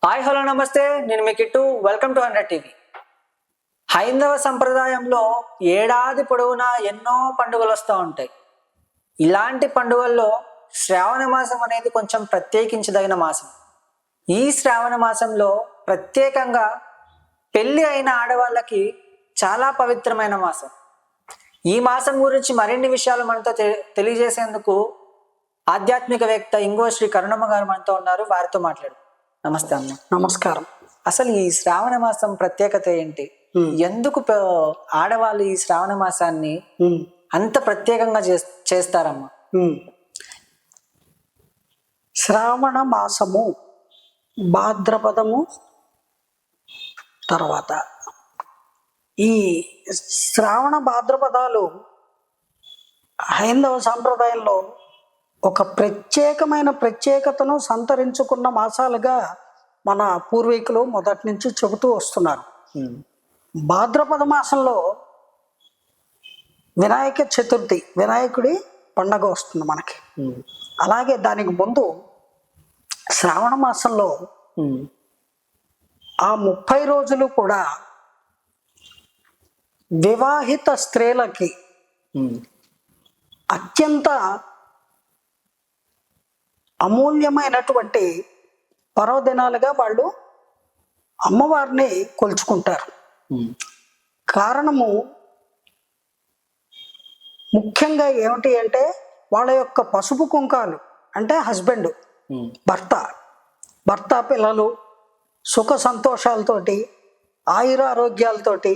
Hi hello నమస్తే, నేను మీ kit. Welcome to 100 TV. హైందవ సంప్రదాయంలో ఏడాది పొడవునా ఎన్నో పండుగలు వస్తూ ఉంటాయి. ఇలాంటి పండుగల్లో శ్రావణ మాసం అనేది కొంచెం ప్రత్యేకించదగిన మాసం. ఈ శ్రావణ మాసంలో ప్రత్యేకంగా పెళ్లి అయిన ఆడవాళ్ళకి చాలా పవిత్రమైన మాసం. ఈ మాసం గురించి మరిన్ని విషయాలు మనతో తెలియజేసేందుకు ఆధ్యాత్మికవేత్త ఇంగో శ్రీ కరుణమ్మ గారు మనతో ఉన్నారు. వారితో మాట్లాడు. నమస్తే అమ్మ. నమస్కారం. అసలు ఈ శ్రావణ మాసం ప్రత్యేకత ఏంటి? ఎందుకు ఆడవాళ్ళు ఈ శ్రావణ మాసాన్ని అంత ప్రత్యేకంగా చేస్తారమ్మా? శ్రావణ మాసము భాద్రపదము తర్వాత ఈ శ్రావణ భాద్రపదాలు హైందవ సాంప్రదాయంలో ఒక ప్రత్యేకతను సంతరించుకున్న మాసాలుగా మన పూర్వీకులు మొదటి నుంచి చెబుతూ వస్తున్నారు. భాద్రపద మాసంలో వినాయక చతుర్థి, వినాయకుడి పండగ వస్తుంది మనకి. అలాగే దానికి ముందు శ్రావణ మాసంలో ఆ 30 రోజులు కూడా వివాహిత స్త్రీలకి అత్యంత అమూల్యమైనటువంటి పర్వదినాలుగా వాళ్ళు అమ్మవారిని కొలుచుకుంటారు. కారణము ముఖ్యంగా ఏమిటి అంటే వాళ్ళ యొక్క పసుపు కుంకాలు, అంటే హస్బెండ్, భర్త పిల్లలు సుఖ సంతోషాలతోటి ఆయురారోగ్యాలతోటి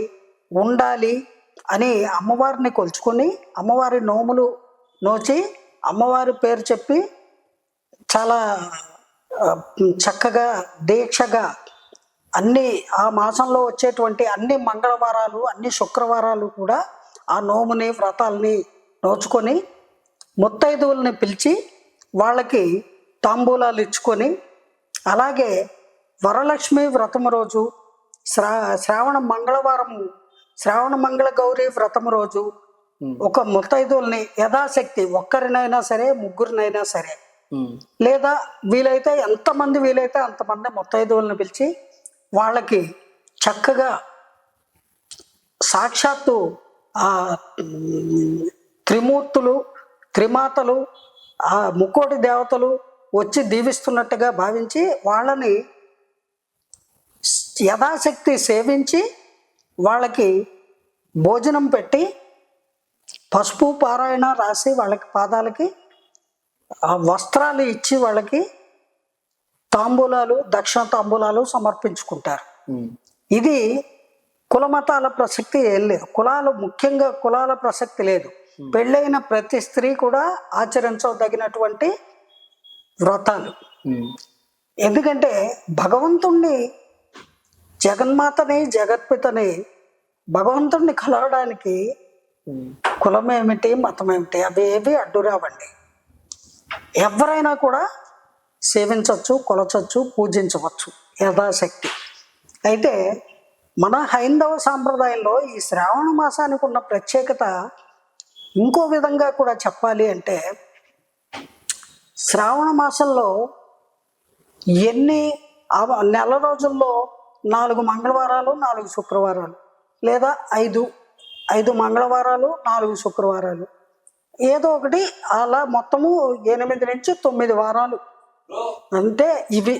ఉండాలి అని అమ్మవారిని కొలుచుకొని అమ్మవారి నోములు నోచి అమ్మవారి పేరు చెప్పి చాలా చక్కగా దీక్షగా అన్ని ఆ మాసంలో వచ్చేటువంటి అన్ని మంగళవారాలు అన్ని శుక్రవారాలు కూడా ఆ నోముని వ్రతాలని నోచుకొని ముత్తైదువుల్ని పిలిచి వాళ్ళకి తాంబూలాలు ఇచ్చుకొని, అలాగే వరలక్ష్మి వ్రతం రోజు శ్రావణ మంగళ గౌరీ వ్రతం రోజు ఒక ముత్తైదువుల్ని యథాశక్తి ఒక్కరినైనా సరే ముగ్గురినైనా సరే లేదా వీలైతే ఎంతమంది వీలైతే అంతమంది ముత్తైదువులను పిలిచి వాళ్ళకి చక్కగా సాక్షాత్తు ఆ త్రిమూర్తులు త్రిమాతలు ఆ ముక్కోటి దేవతలు వచ్చి దీవిస్తున్నట్టుగా భావించి వాళ్ళని యథాశక్తి సేవించి వాళ్ళకి భోజనం పెట్టి పసుపు పారాయణ రాసి వాళ్ళకి పాదాలకి వస్త్రాలు ఇచ్చి వాళ్ళకి తాంబూలాలు దక్షిణ తాంబూలాలు సమర్పించుకుంటారు. ఇది కులమతాల ప్రసక్తి ఏం లేదు. ముఖ్యంగా కులాల ప్రసక్తి లేదు. పెళ్ళైన ప్రతి స్త్రీ కూడా ఆచరించదగినటువంటి వ్రతాలు. ఎందుకంటే భగవంతుణ్ణి, జగన్మాతని, జగత్పితని, భగవంతుణ్ణి కలవడానికి కులమేమిటి మతమేమిటి అవేవి అడ్డురావండి. ఎవరైనా కూడా సేవించవచ్చు, కొలచవచ్చు, పూజించవచ్చు యథాశక్తి. అయితే మన హైందవ సాంప్రదాయంలో ఈ శ్రావణ మాసానికి ఉన్న ప్రత్యేకత ఇంకో విధంగా కూడా చెప్పాలి అంటే, శ్రావణ మాసంలో నెల రోజుల్లో 4 మంగళవారాలు 4 శుక్రవారాలు లేదా 5 మంగళవారాలు 4 శుక్రవారాలు ఏదో ఒకటి అలా మొత్తము 8 నుంచి 9 వారాలు అంటే ఇవి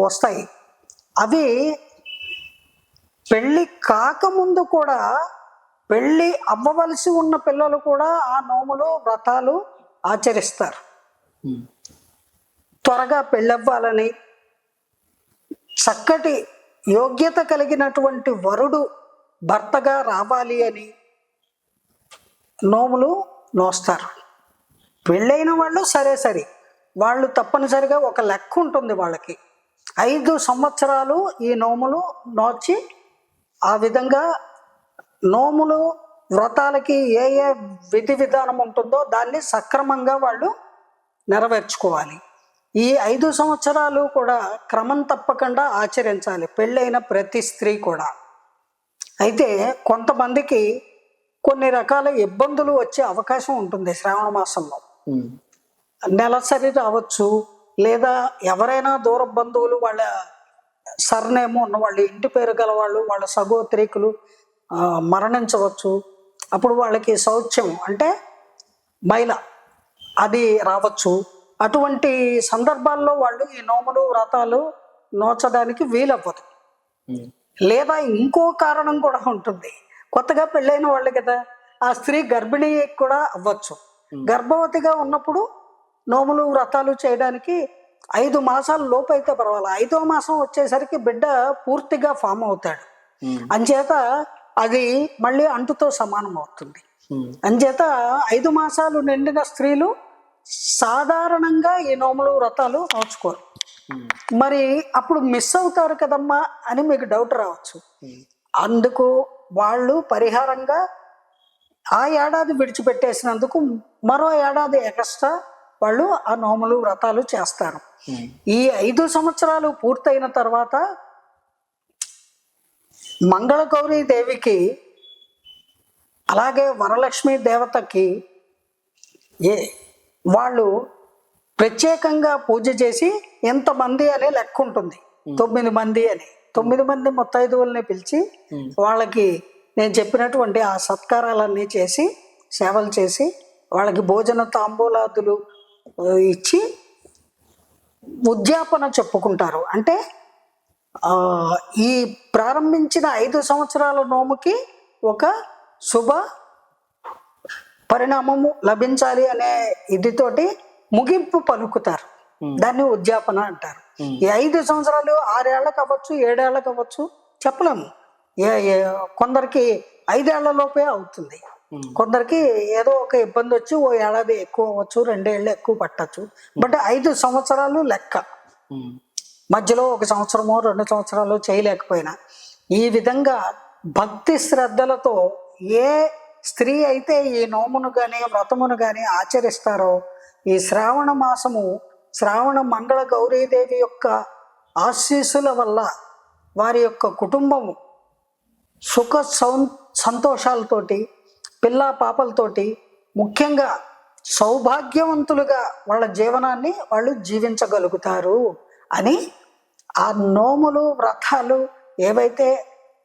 వస్తాయి. అవి పెళ్ళి కాకముందు కూడా, పెళ్ళి అవ్వవలసి ఉన్న పిల్లలు కూడా ఆ నోములు వ్రతాలు ఆచరిస్తారు. త్వరగా పెళ్ళవ్వాలని, చక్కటి యోగ్యత కలిగినటువంటి వరుడు భర్తగా రావాలి అని నోములు నోస్తారు. పెళ్ళైన వాళ్ళు సరే వాళ్ళు తప్పనిసరిగా ఒక లెక్క ఉంటుంది వాళ్ళకి. 5 సంవత్సరాలు ఈ నోములు నోచి ఆ విధంగా నోములు వ్రతాలకి ఏ విధి విధానం ఉంటుందో దాన్ని సక్రమంగా వాళ్ళు నెరవేర్చుకోవాలి. ఈ 5 సంవత్సరాలు కూడా క్రమం తప్పకుండా ఆచరించాలి పెళ్ళైన ప్రతి స్త్రీ కూడా. అయితే కొంతమందికి కొన్ని రకాల ఇబ్బందులు వచ్చే అవకాశం ఉంటుంది శ్రావణ మాసంలో. నెలసరి రావచ్చు, లేదా ఎవరైనా దూర బంధువులు వాళ్ళ సర్నేమ్ ఉన్నవాళ్ళు, ఇంటి పేరు గల వాళ్ళు, వాళ్ళ సగోత్రీకులు మరణించవచ్చు. అప్పుడు వాళ్ళకి శౌచ్యం అంటే మైల అది రావచ్చు. అటువంటి సందర్భాల్లో వాళ్ళు ఈ నోములు వ్రతాలు నోచడానికి వీలవ్వదు. లేదా ఇంకో కారణం కూడా ఉంటుంది. కొత్తగా పెళ్ళైన వాళ్ళు కదా, ఆ స్త్రీ గర్భిణీ కూడా అవ్వచ్చు. గర్భవతిగా ఉన్నప్పుడు నోములు వ్రతాలు చేయడానికి 5 మాసాల లోపు అయితే పర్వాలేదు. 5వ మాసం వచ్చేసరికి బిడ్డ పూర్తిగా ఫామ్ అవుతాడు. అంచేత అది మళ్ళీ అంటుతో సమానం అవుతుంది. అంచేత 5 మాసాలు నిండిన స్త్రీలు సాధారణంగా ఈ నోములు వ్రతాలు నోచుకోరు. మరి అప్పుడు మిస్ అవుతారు కదమ్మా అని మీకు డౌట్ రావచ్చు. అందుకు వాళ్ళు పరిహారంగా ఆ ఏడాది విడిచిపెట్టేసినందుకు మరో ఏడాది ఎక్స్ట్రా వాళ్ళు ఆ నోములు వ్రతాలు చేస్తారు. ఈ 5 సంవత్సరాలు పూర్తయిన తర్వాత మంగళగౌరీ దేవికి అలాగే వరలక్ష్మి దేవతకి వాళ్ళు ప్రత్యేకంగా పూజ చేసి ఎంతమంది అనే లెక్క ఉంటుంది. 9 మంది అని. 9 మంది ముత్తైదువుల్ని పిలిచి వాళ్ళకి నేను చెప్పినటువంటి ఆ సత్కారాలన్నీ చేసి సేవలు చేసి వాళ్ళకి భోజన తాంబూలాదులు ఇచ్చి ఉద్యాపన చెప్పుకుంటారు. అంటే ఈ ప్రారంభించిన 5 సంవత్సరాల నోముకి ఒక శుభ పరిణామము లభించాలి అనే ఇదితోటి ముగింపు పలుకుతారు. దాన్ని ఉద్యాపన అంటారు. ఈ 5 సంవత్సరాలు 6 ఏళ్ళకి అవ్వచ్చు, 7 ఏళ్ళకి అవ్వచ్చు, చెప్పలేము. కొందరికి 5 ఏళ్ల లోపే అవుతుంది. కొందరికి ఏదో ఒక ఇబ్బంది వచ్చి ఓ ఏడాది ఎక్కువ అవ్వచ్చు, 2 ఏళ్ళు ఎక్కువ పట్టచ్చు. బట్ 5 సంవత్సరాలు లెక్క. మధ్యలో 1 సంవత్సరమో 2 సంవత్సరాలు చేయలేకపోయినా ఈ విధంగా భక్తి శ్రద్ధలతో ఏ స్త్రీ అయితే ఈ నోమును కానీ వ్రతమును కానీ ఆచరిస్తారో ఈ శ్రావణ మాసము శ్రావణ మంగళ గౌరీదేవి యొక్క ఆశీస్సుల వల్ల వారి యొక్క కుటుంబము సుఖ సంతోషాలతోటి పిల్ల పాపలతోటి ముఖ్యంగా సౌభాగ్యవంతులుగా వాళ్ళ జీవనాన్ని వాళ్ళు జీవించగలుగుతారు అని ఆ నోములు వ్రతాలు ఏవైతే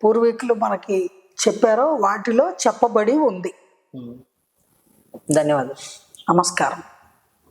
పూర్వీకులు మనకి చెప్పారో వాటిలో చెప్పబడి ఉంది. ధన్యవాదాలు. నమస్కారం.